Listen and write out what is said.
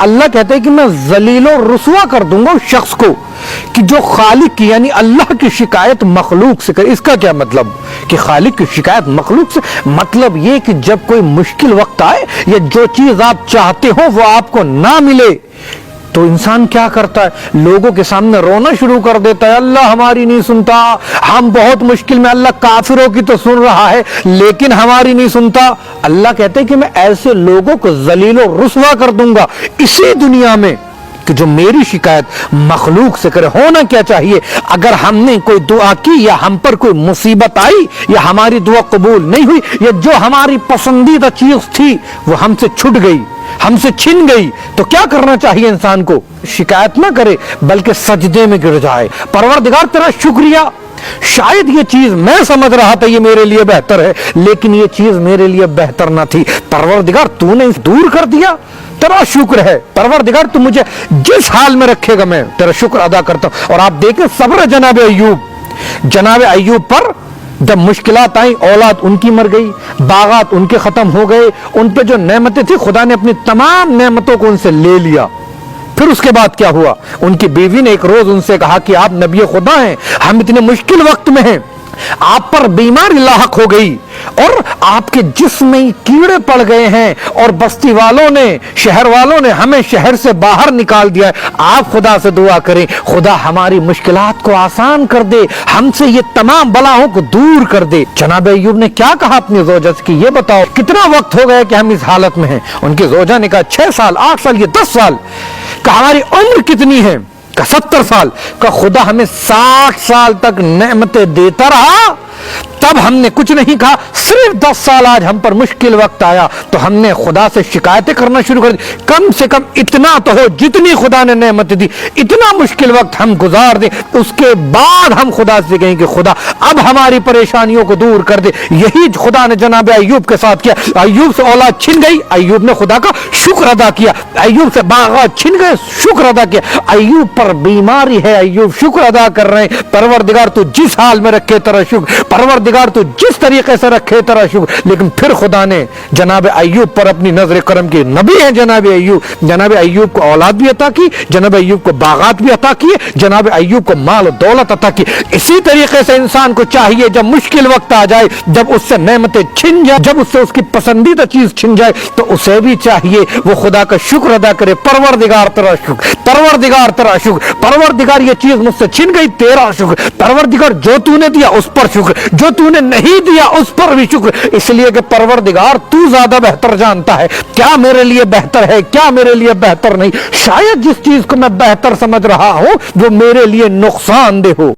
اللہ کہتے ہیں کہ میں ذلیل و رسوا کر دوں گا اس شخص کو کہ جو خالق کی یعنی اللہ کی شکایت مخلوق سے کرے۔ اس کا کیا مطلب کہ خالق کی شکایت مخلوق سے؟ مطلب یہ کہ جب کوئی مشکل وقت آئے یا جو چیز آپ چاہتے ہو وہ آپ کو نہ ملے تو انسان کیا کرتا ہے؟ لوگوں کے سامنے رونا شروع کر دیتا ہے، اللہ ہماری نہیں سنتا، ہم بہت مشکل میں، اللہ کافروں کی تو سن رہا ہے لیکن ہماری نہیں سنتا۔ اللہ کہتے ہیں کہ میں ایسے لوگوں کو ذلیل و رسوا کر دوں گا اسی دنیا میں کہ جو میری شکایت مخلوق سے کرے۔ ہونا کیا چاہیے؟ اگر ہم نے کوئی دعا کی یا ہم پر کوئی مصیبت آئی یا ہماری دعا قبول نہیں ہوئی یا جو ہماری پسندیدہ چیز تھی وہ ہم سے چھٹ گئی، ہم سے چھن گئی، تو کیا کرنا چاہیے انسان کو؟ شکایت نہ کرے بلکہ سجدے میں گر جائے، پروردگار تیرا شکریہ، شاید یہ چیز میں سمجھ رہا تھا یہ میرے لیے بہتر ہے لیکن یہ چیز میرے لیے بہتر نہ تھی، پروردگار تو نے دور کر دیا، تیرا شکر ہے، پروردگار تو مجھے جس حال میں رکھے گا میں تیرا شکر ادا کرتا ہوں۔ اور آپ دیکھیں صبر جناب ایوب پر جب مشکلات آئیں، اولاد ان کی مر گئی، باغات ان کے ختم ہو گئے، ان پہ جو نعمتیں تھی خدا نے اپنی تمام نعمتوں کو ان سے لے لیا۔ پھر اس کے بعد کیا ہوا؟ ان کی بیوی نے ایک روز ان سے کہا کہ آپ نبی خدا ہیں، ہم اتنے مشکل وقت میں ہیں، آپ پر بیماری لاحق ہو گئی اور آپ کے جسم میں کیڑے پڑ گئے ہیں اور بستی والوں نے، شہر والوں نے ہمیں شہر سے باہر نکال دیا ہے، آپ خدا سے دعا کریں خدا ہماری مشکلات کو آسان کر دے، ہم سے یہ تمام بلاؤں کو دور کر دے۔ جناب ایوب نے کیا کہا اپنی زوجہ سے کہ یہ بتاؤ کتنا وقت ہو گیا کہ ہم اس حالت میں ہیں؟ ان کی زوجہ نے کہا 6 سال، 8 سال، یہ 10 سال۔ کہ ہماری عمر کتنی ہے؟ کہ 70 سال۔ کہ خدا ہمیں 60 سال تک نعمتیں دیتا رہا تب ہم نے کچھ نہیں کہا، صرف 10 سال آج ہم پر مشکل وقت آیا تو ہم نے خدا سے شکایتیں کرنا شروع کر دی۔ کم سے کم اتنا تو ہو جتنی خدا نے نعمت دی، اتنا مشکل وقت ہم گزار دیں، اس کے بعد ہم خدا سے کہیں کہ خدا اب ہماری پریشانیوں کو دور کر دے۔ یہی خدا نے جناب ایوب کے ساتھ کیا۔ ایوب سے اولاد چھن گئی، ایوب نے خدا کا شکر ادا کیا، ایوب سے باغات چھن گئے، شکر ادا کیا، ایوب پر بیماری ہے، ایوب شکر ادا کر رہے ہیں، پروردگار تو جس حال میں رکھے تیرا شکر، پروردگار تو جس طریقے سے رکھے تیرا شکر۔ لیکن پھر خدا نے جناب ایوب پر اپنی نظر کرم کی، نبی ہیں جناب ایوب کو اولاد بھی عطا کی، جناب ایوب کو باغات بھی عطا کیے، جناب ایوب کو مال و دولت عطا کی۔ اسی طریقے سے انسان کو چاہیے جب مشکل وقت آ جائے، جب اس سے نعمتیں چھن جائے، جب اس سے اس کی پسندیدہ چیز چھن جائے تو اسے بھی چاہیے وہ خدا کا شکر ادا کرے، پروردگار تیرا شکر، پروردگار تیرا شکر، پروردگار یہ چیز مجھ سے چھن گئی تیرا شکر، پروردگار جو تو نے دیا اس پر شکر، جو تو نے نہیں دیا اس پر بھی شکر، اس لیے کہ پروردگار تو زیادہ بہتر جانتا ہے کیا میرے لیے بہتر ہے کیا میرے لیے بہتر نہیں، شاید جس چیز کو میں بہتر سمجھ رہا ہوں وہ میرے لیے نقصان دہ ہو۔